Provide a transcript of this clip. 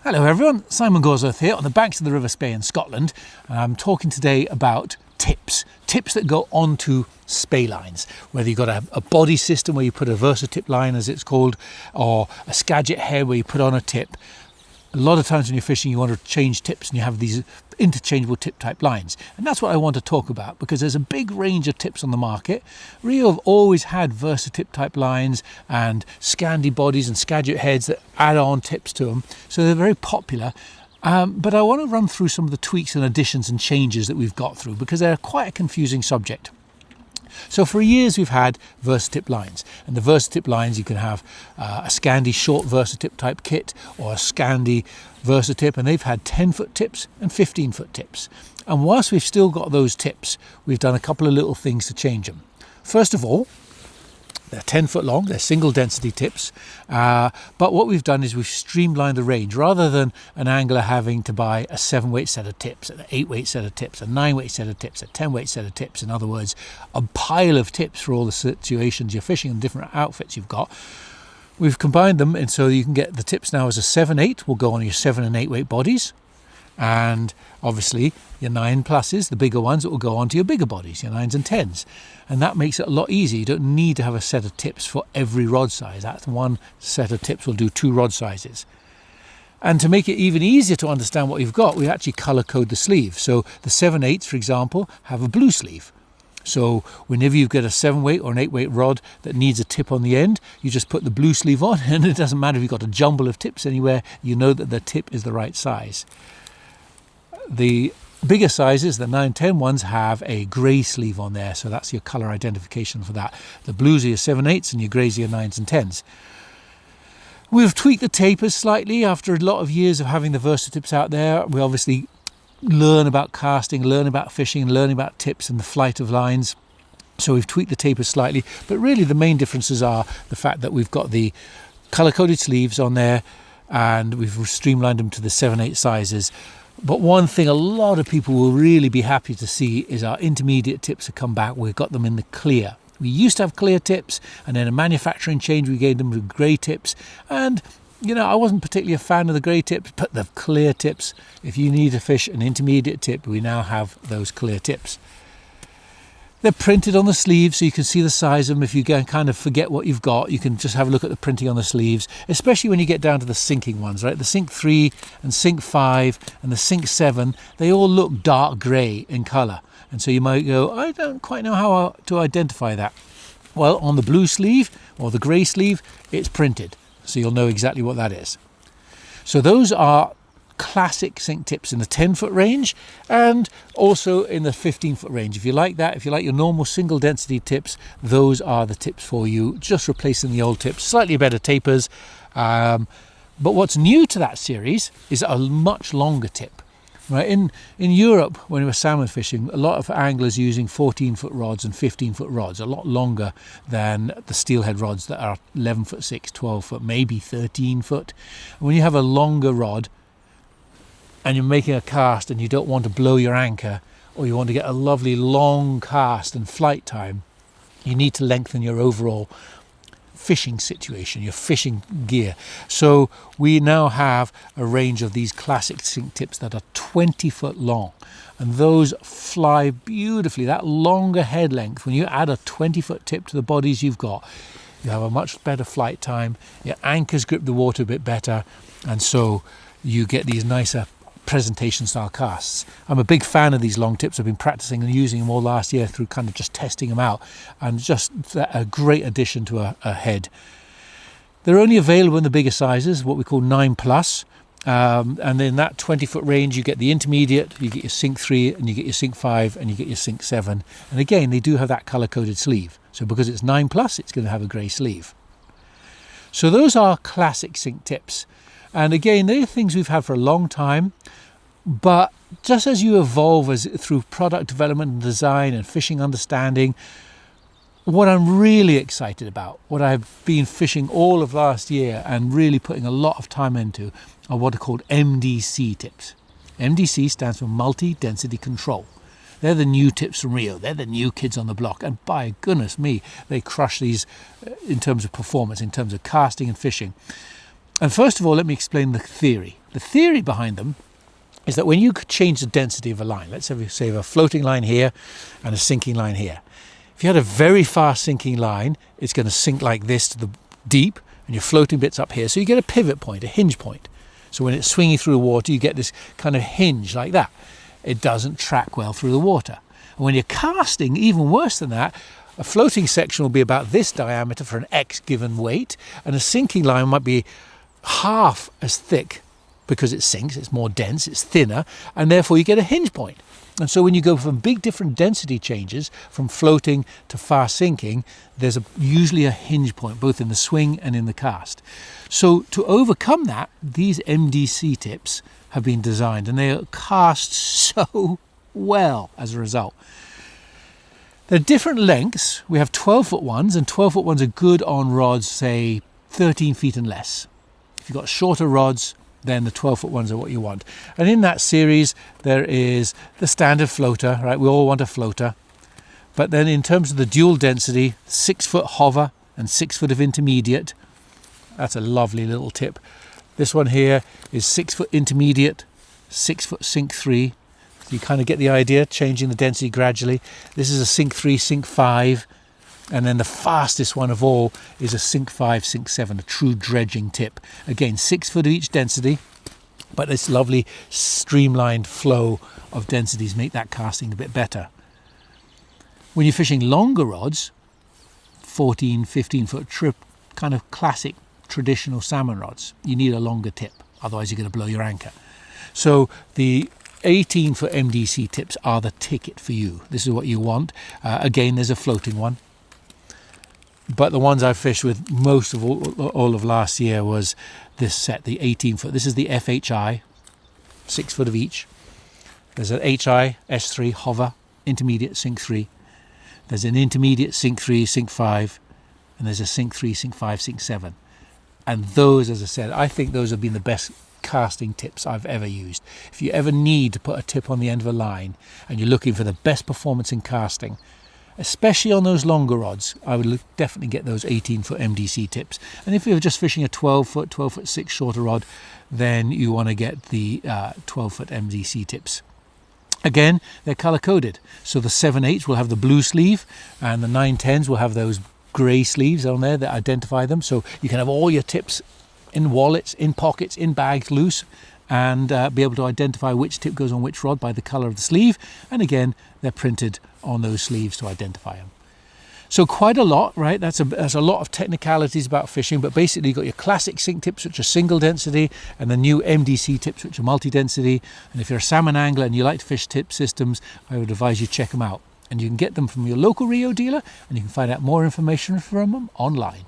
Hello everyone, Simon Gawesworth here on the banks of the River Spey in Scotland. I'm talking today about tips that go onto spey lines. Whether you've got a body system where you put a versatip line as it's called, or a Skagit head where you put on a tip. A lot of times when you're fishing you want to change tips and you have these interchangeable tip type lines, and that's what I want to talk about because there's a big range of tips on the market. RIO have always had versatip type lines and Scandi bodies and Skagit heads that add on tips to them, so they're very popular. But I want to run through some of the tweaks and additions and changes that we've got through because they're quite a confusing subject. So for years we've had versatip lines, and the versatip lines you can have a Scandi short versatip type kit or a Scandi versatip, and they've had 10-foot tips and 15-foot tips. And whilst we've still got those tips, we've done a couple of little things to change them. First of all, they're 10-foot long, they're single density tips, but what we've done is we've streamlined the range. Rather than an angler having to buy a 7-weight set of tips, an 8-weight set of tips, a 9-weight set of tips, a 10-weight set of tips, in other words, a pile of tips for all the situations you're fishing and different outfits you've got, we've combined them, and so you can get the tips now as a 7-8 will go on your 7 and 8-weight bodies, and obviously your 9 pluses, the bigger ones, that will go on to your bigger bodies, your 9s and 10s. And that makes it a lot easier. You don't need to have a set of tips for every rod size. That one set of tips will do 2 rod sizes. And to make it even easier to understand what you've got, we actually colour code the sleeve. So the 7/8s, for example, have a blue sleeve. So whenever you've got a 7-weight or an 8-weight rod that needs a tip on the end, you just put the blue sleeve on, and it doesn't matter if you've got a jumble of tips anywhere, you know that the tip is the right size. The bigger sizes, the 9-10 ones, have a grey sleeve on there, so that's your colour identification for that. The blues are your 7/8s and your greys are your 9s and 10s. We've tweaked the tapers slightly after a lot of years of having the versatips out there. We obviously learn about casting, learn about fishing, learn about tips and the flight of lines. So we've tweaked the tapers slightly, but really the main differences are the fact that we've got the colour-coded sleeves on there and we've streamlined them to the 7/8 sizes. But one thing a lot of people will really be happy to see is our intermediate tips have come back. We've got them in the clear. We used to have clear tips, and then a manufacturing change we gave them with grey tips, and you know, I wasn't particularly a fan of the grey tips, but the clear tips, if you need to fish an intermediate tip, we now have those clear tips. They're printed on the sleeves so you can see the size of them. If you kind of forget what you've got, you can just have a look at the printing on the sleeves, especially when you get down to the sinking ones, right? The Sink 3 and Sink 5 and the Sink 7, they all look dark grey in colour. And so you might go, I don't quite know how to identify that. Well, on the blue sleeve or the grey sleeve, it's printed, so you'll know exactly what that is. So those are classic sink tips in the 10-foot range and also in the 15-foot range. If you like that, if you like your normal single density tips, those are the tips for you, just replacing the old tips, slightly better tapers. But what's new to that series is a much longer tip. Right, in Europe, when we were salmon fishing, a lot of anglers using 14-foot rods and 15-foot rods, a lot longer than the steelhead rods that are 11-foot 6, 12-foot, maybe 13-foot. When you have a longer rod and you're making a cast and you don't want to blow your anchor, or you want to get a lovely long cast and flight time, you need to lengthen your overall fishing situation, your fishing gear. So we now have a range of these classic sink tips that are 20-foot long, and those fly beautifully. That longer head length, when you add a 20-foot tip to the bodies you've got, you have a much better flight time, your anchors grip the water a bit better, and so you get these nicer presentation style casts. I'm a big fan of these long tips. I've been practicing and using them all last year through kind of just testing them out, and just a great addition to a head. They're only available in the bigger sizes, what we call 9 plus, and in that 20-foot range you get the intermediate, you get your Sink 3 and you get your Sink 5 and you get your Sink 7, and again they do have that colour coded sleeve, so because it's 9 plus it's going to have a grey sleeve. So those are classic sink tips. And again, they're things we've had for a long time, but just as you evolve through product development and design and fishing understanding, what I'm really excited about, what I've been fishing all of last year and really putting a lot of time into, are what are called MDC tips. MDC stands for multi-density control. They're the new tips from RIO. They're the new kids on the block. And by goodness me, they crush these in terms of performance, in terms of casting and fishing. And first of all, let me explain the theory. The theory behind them is that when you could change the density of a line, let's say we have a floating line here and a sinking line here. If you had a very fast sinking line, it's going to sink like this to the deep, and your floating bit's up here. So you get a pivot point, a hinge point. So when it's swinging through the water, you get this kind of hinge like that. It doesn't track well through the water. And when you're casting, even worse than that, a floating section will be about this diameter for an X given weight, and a sinking line might be half as thick because it sinks, it's more dense, it's thinner, and therefore you get a hinge point. And so when you go from big different density changes, from floating to fast sinking, there's usually a hinge point, both in the swing and in the cast. So to overcome that, these MDC tips have been designed, and they are cast so well as a result. They're different lengths. We have 12-foot ones, and 12-foot ones are good on rods, say 13 feet and less. If you've got shorter rods, then the 12-foot ones are what you want. And in that series, there is the standard floater, right? We all want a floater. But then in terms of the dual density, 6-foot hover and 6 foot of intermediate. That's a lovely little tip. This one here is 6-foot intermediate, 6-foot sink 3. So you kind of get the idea, changing the density gradually. This is a sink 3, sink 5. And then the fastest one of all is a sink 5, sink 7, a true dredging tip. Again, 6 foot of each density, but this lovely streamlined flow of densities make that casting a bit better. When you're fishing longer rods, 14, 15 foot trip, kind of classic traditional salmon rods, you need a longer tip, otherwise you're going to blow your anchor. So the 18 foot MDC tips are the ticket for you. This is what you want. Again, there's a floating one. But the ones I fished with most of all of last year was this set, the 18 foot. This is the FHI, 6 foot of each. There's an HI, S3, hover, intermediate, sink 3. There's an intermediate, sink 3, sink 5. And there's a sink 3, sink 5, sink 7. And those, as I said, I think those have been the best casting tips I've ever used. If you ever need to put a tip on the end of a line and you're looking for the best performance in casting, especially on those longer rods, I would definitely get those 18-foot MDC tips. And if you're just fishing a 12-foot, 12-foot 6 shorter rod, then you want to get the 12-foot MDC tips. Again, they're color-coded. So the 7/8s will have the blue sleeve, and the 9/10s will have those grey sleeves on there that identify them. So you can have all your tips in wallets, in pockets, in bags, loose, and be able to identify which tip goes on which rod by the colour of the sleeve. And again, they're printed on those sleeves to identify them. So quite a lot, right? That's a lot of technicalities about fishing, but basically you've got your classic sink tips, which are single density, and the new MDC tips, which are multi-density. And if you're a salmon angler and you like to fish tip systems, I would advise you check them out. And you can get them from your local RIO dealer, and you can find out more information from them online.